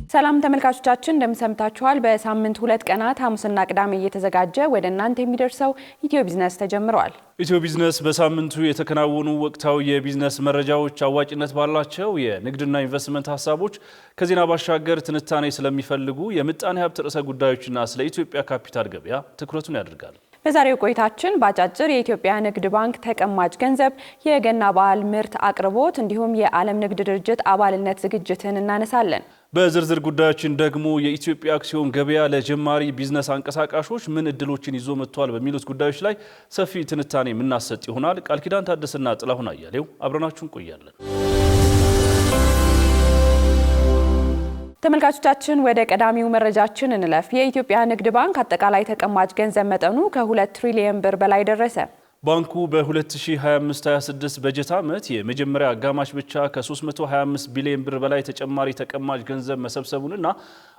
ሰላም ተመልካቾቻችን እንደምሰምታችኋል። በሳምንት ሁለት ቀናት ሐሙስና ቅዳሜ እየተዘጋጀ ወደ እናንተ የሚደርሰው ኢትዮ ቢዝነስ ተጀምሯል። ኢትዮ ቢዝነስ በሳምንቱ የተከናወኑ ወቅታዊ የቢዝነስ መረጃዎች፣ አዋጭነት ባላቸው የንግድና ኢንቨስትመንት ሀሳቦች፣ ከዜና ባሻገር ትንታኔ ስለሚፈልጉ የምጣኔ ሀብት ርዕሰ ጉዳዮችና ስለ ኢትዮጵያ ካፒታል ገበያ ትኩረቱን ያደርጋል። በዛሬው ቆይታችን በአጫጭር የኢትዮጵያ ንግድ ባንክ ተቀማጭ ገንዘብ፣ የገና በዓል ምርት አቅርቦት እንዲሁም የዓለም ንግድ ድርጅት አባልነት ዝግጅትን እናነሳለን። በዝርዝር ጉዳዮችን ደግሞ የኢትዮጵያ አክሲዮን ገበያ ለጀማሪ ቢዝነስ አንቀሳቃሾች ምን እድሎችን ይዞ መጥቷል በሚሉት ጉዳዮች ላይ ሰፊ ትንታኔ የምናሰጥ ይሆናል። ቃል ኪዳን ታደሰና ጥላሁን አያሌው አብረናችሁን ቆያለን። ተመልካቾቻችን ወደ ቀዳሚው መረጃችን እንለፍ። የኢትዮጵያ ንግድ ባንክ አጠቃላይ ተቀማጭ ገንዘብ መጠኑ ከ2 ትሪሊዮን ብር በላይ ደረሰ። ባንኩ በ2025-26 በጀት ዓመት የመጀመሪያ አጋማሽ ብቻ ከ325 ቢሊዮን ብር በላይ ተጨማሪ ተቀማጭ ገንዘብ መሰብሰቡንና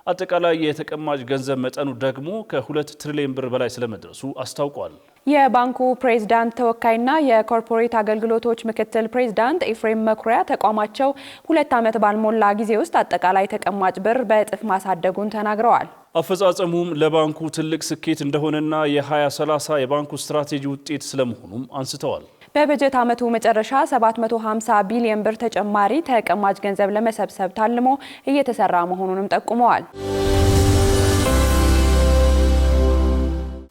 አጠቃላይ የተቀማጭ ገንዘብ መጠኑ ደግሞ ከ2 ትሪሊዮን ብር በላይ ስለመድረሱ አስታውቋል። የባንኩ ፕሬዝዳንት ተወካይና የኮርፖሬት አገልግሎቶች ምክትል ፕሬዝዳንት ኤፍሬም መኩሪያ ተቋማቸው 2 ዓመት ባልሞላ ጊዜ ውስጥ አጠቃላይ ተቀማጭ ብር በእጥፍ ማሳደጉን ተናግረዋል። አፈጻጸሙም ለባንኩ ትልቅ ስኬት እንደሆነና የ2030 የባንኩ ስትራቴጂ ውጤት ስለመሆኑም አንስተዋል። በበጀት ዓመቱ መጨረሻ 750 ቢሊዮን ብር ተጨማሪ ተቀማጭ ገንዘብ ለመሰብሰብ ታልሞ እየተሰራ መሆኑንም ጠቁመዋል።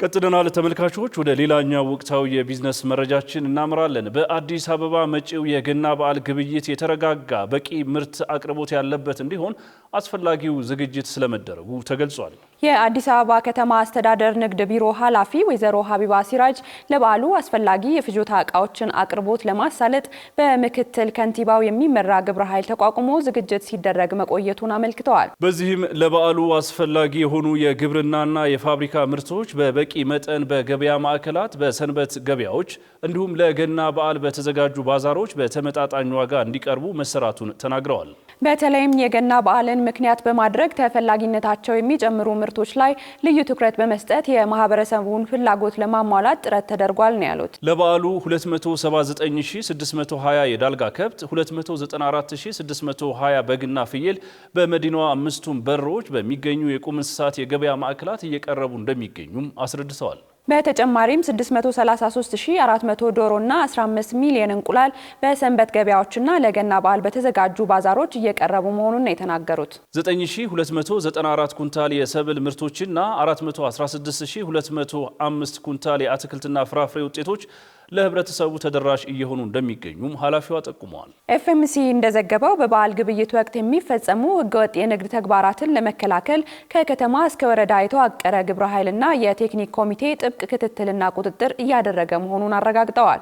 ቀጥለናል ተመልካቾች፣ ወደ ሌላኛው ወቅታዊ የቢዝነስ መረጃችን እናምራለን። በአዲስ አበባ መጪው የገና በዓል ግብይት የተረጋጋ በቂ ምርት አቅርቦት ያለበት እንዲሆን አስፈላጊው ዝግጅት ስለመደረጉ ተገልጿል። የአዲስ አበባ ከተማ አስተዳደር ንግድ ቢሮ ኃላፊ ወይዘሮ ሀቢባ ሲራጅ ለበዓሉ አስፈላጊ የፍጆታ ዕቃዎችን አቅርቦት ለማሳለጥ በምክትል ከንቲባው የሚመራ ግብረ ኃይል ተቋቁሞ ዝግጅት ሲደረግ መቆየቱን አመልክተዋል። በዚህም ለበዓሉ አስፈላጊ የሆኑ የግብርናና የፋብሪካ ምርቶች በበቂ መጠን በገበያ ማዕከላት፣ በሰንበት ገበያዎች እንዲሁም ለገና በዓል በተዘጋጁ ባዛሮች በተመጣጣኝ ዋጋ እንዲቀርቡ መሰራቱን ተናግረዋል። በተለይም የገና በዓልን ምክንያት በማድረግ ተፈላጊነታቸው የሚጨምሩ ምርቶች ላይ ልዩ ትኩረት በመስጠት የማህበረሰቡን ፍላጎት ለማሟላት ጥረት ተደርጓል ነው ያሉት። ለበዓሉ 279620 የዳልጋ ከብት፣ 294620 በግና ፍየል በመዲናዋ አምስቱም በሮች በሚገኙ የቁም እንስሳት የገበያ ማዕከላት እየቀረቡ እንደሚገኙም አስረድተዋል። በተጨማሪም 633400 ዶሮና 15 ሚሊዮን እንቁላል በሰንበት ገበያዎችና ለገና በዓል በተዘጋጁ ባዛሮች እየቀረቡ መሆኑን ነው የተናገሩት። 9294 ኩንታል የሰብል ምርቶችና 416205 ኩንታል የአትክልትና ፍራፍሬ ውጤቶች ለህብረተሰቡ ተደራሽ እየሆኑ እንደሚገኙም ኃላፊዋ ጠቁመዋል። ኤፍኤምሲ እንደዘገበው በበዓል ግብይት ወቅት የሚፈጸሙ ህገወጥ የንግድ ተግባራትን ለመከላከል ከከተማ እስከ ወረዳ የተዋቀረ ግብረ ኃይልና የቴክኒክ ኮሚቴ ጥብቅ ክትትልና ቁጥጥር እያደረገ መሆኑን አረጋግጠዋል።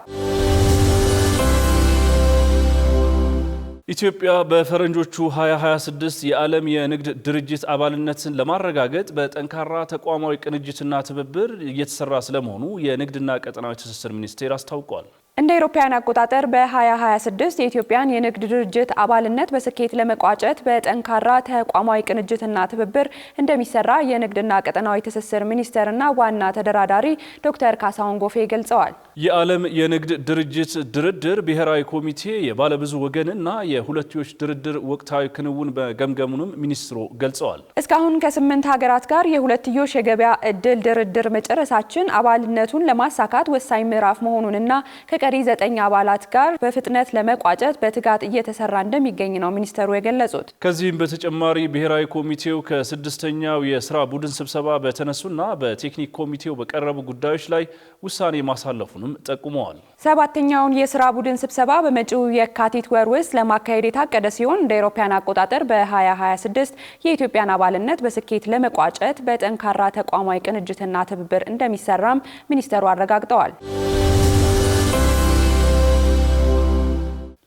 ኢትዮጵያ በፈረንጆቹ 2026 የዓለም የንግድ ድርጅት አባልነትን ለማረጋገጥ በጠንካራ ተቋማዊ ቅንጅትና ትብብር እየተሰራ ስለመሆኑ የንግድና ቀጠናዊ ትስስር ሚኒስቴር አስታውቋል። እንደ አውሮፓውያን አቆጣጠር በ2026 የኢትዮጵያን የንግድ ድርጅት አባልነት በስኬት ለመቋጨት በጠንካራ ተቋማዊ ቅንጅትና ትብብር እንደሚሰራ የንግድና ቀጠናዊ ትስስር ሚኒስቴርና ዋና ተደራዳሪ ዶክተር ካሳሁን ጎፌ ገልጸዋል። የዓለም የንግድ ድርጅት ድርድር ብሔራዊ ኮሚቴ የባለብዙ ወገንና የሁለትዮሽ ድርድር ወቅታዊ ክንውን በገምገሙንም ሚኒስትሩ ገልጸዋል። እስካሁን ከ8 ሀገራት ጋር የሁለትዮሽ የገበያ እድል ድርድር መጨረሳችን አባልነቱን ለማሳካት ወሳኝ ምዕራፍ መሆኑንና ከቀሪ 9 አባላት ጋር በፍጥነት ለመቋጨት በትጋት እየተሰራ እንደሚገኝ ነው ሚኒስተሩ የገለጹት። ከዚህም በተጨማሪ ብሔራዊ ኮሚቴው ከ6ኛው የስራ ቡድን ስብሰባ በተነሱና በቴክኒክ ኮሚቴው በቀረቡ ጉዳዮች ላይ ውሳኔ ማሳለፉንም ጠቁመዋል። 7ኛውን የስራ ቡድን ስብሰባ በመጪው የካቲት ወር ውስጥ ለማካሄድ የታቀደ ሲሆን እንደ አውሮፓውያን አቆጣጠር በ2026 የኢትዮጵያን አባልነት በስኬት ለመቋጨት በጠንካራ ተቋማዊ ቅንጅትና ትብብር እንደሚሰራም ሚኒስተሩ አረጋግጠዋል።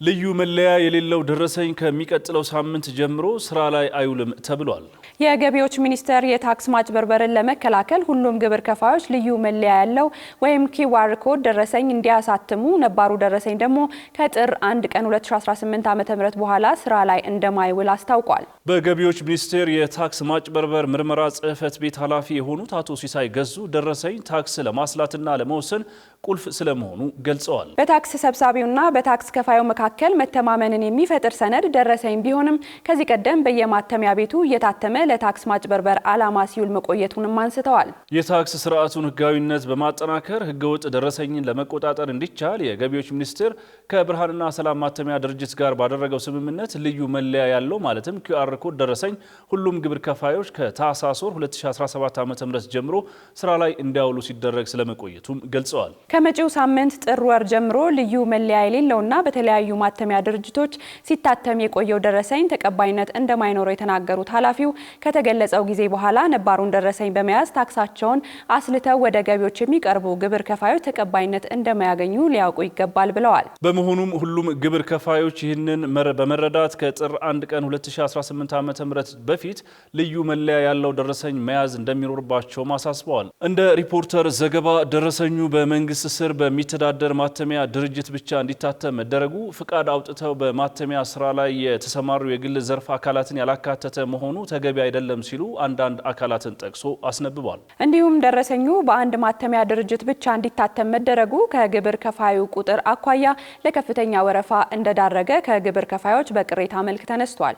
ልዩ መለያ የሌለው ደረሰኝ ከሚቀጥለው ሳምንት ጀምሮ ስራ ላይ አይውልም ተብሏል። የገቢዎች ሚኒስቴር የታክስ ማጭበርበርን ለመከላከል ሁሉም ግብር ከፋዮች ልዩ መለያ ያለው ወይም ኪዋር ኮድ ደረሰኝ እንዲያሳትሙ፣ ነባሩ ደረሰኝ ደግሞ ከጥር 1 ቀን 2018 ዓ.ም በኋላ ስራ ላይ እንደማይውል አስታውቋል። በገቢዎች ሚኒስቴር የታክስ ማጭበርበር ምርመራ ጽሕፈት ቤት ኃላፊ የሆኑት አቶ ሲሳይ ገዙ ደረሰኝ ታክስ ለማስላትና ለመወሰን ቁልፍ ስለመሆኑ ገልጸዋል። በታክስ ሰብሳቢውና በታክስ ከፋዩ መካከል መካከል መተማመንን የሚፈጥር ሰነድ ደረሰኝ ቢሆንም ከዚህ ቀደም በየማተሚያ ቤቱ እየታተመ ለታክስ ማጭበርበር ዓላማ ሲውል መቆየቱንም አንስተዋል። የታክስ ስርዓቱን ህጋዊነት በማጠናከር ህገወጥ ደረሰኝን ለመቆጣጠር እንዲቻል የገቢዎች ሚኒስቴር ከብርሃንና ሰላም ማተሚያ ድርጅት ጋር ባደረገው ስምምነት ልዩ መለያ ያለው ማለትም QR ኮድ ደረሰኝ ሁሉም ግብር ከፋዮች ከታህሳስ ወር 2017 ዓ.ም ጀምሮ ስራ ላይ እንዲያውሉ ሲደረግ ስለመቆየቱም ገልጸዋል። ከመጪው ሳምንት ጥር ወር ጀምሮ ልዩ መለያ የሌለውና በተለያዩ ማተሚያ ድርጅቶች ሲታተም የቆየው ደረሰኝ ተቀባይነት እንደማይኖረው የተናገሩት ኃላፊው ከተገለጸው ጊዜ በኋላ ነባሩን ደረሰኝ በመያዝ ታክሳቸውን አስልተው ወደ ገቢዎች የሚቀርቡ ግብር ከፋዮች ተቀባይነት እንደማያገኙ ሊያውቁ ይገባል ብለዋል። በመሆኑም ሁሉም ግብር ከፋዮች ይህንን በመረዳት ከጥር 1 ቀን 2018 ዓ.ም በፊት ልዩ መለያ ያለው ደረሰኝ መያዝ እንደሚኖርባቸው አሳስበዋል። እንደ ሪፖርተር ዘገባ ደረሰኙ በመንግስት ስር በሚተዳደር ማተሚያ ድርጅት ብቻ እንዲታተም መደረጉ ፍቃድ አውጥተው በማተሚያ ስራ ላይ የተሰማሩ የግል ዘርፍ አካላትን ያላካተተ መሆኑ ተገቢ አይደለም ሲሉ አንዳንድ አካላትን ጠቅሶ አስነብቧል። እንዲሁም ደረሰኙ በአንድ ማተሚያ ድርጅት ብቻ እንዲታተም መደረጉ ከግብር ከፋዩ ቁጥር አኳያ ለከፍተኛ ወረፋ እንደዳረገ ከግብር ከፋዮች በቅሬታ መልክ ተነስቷል።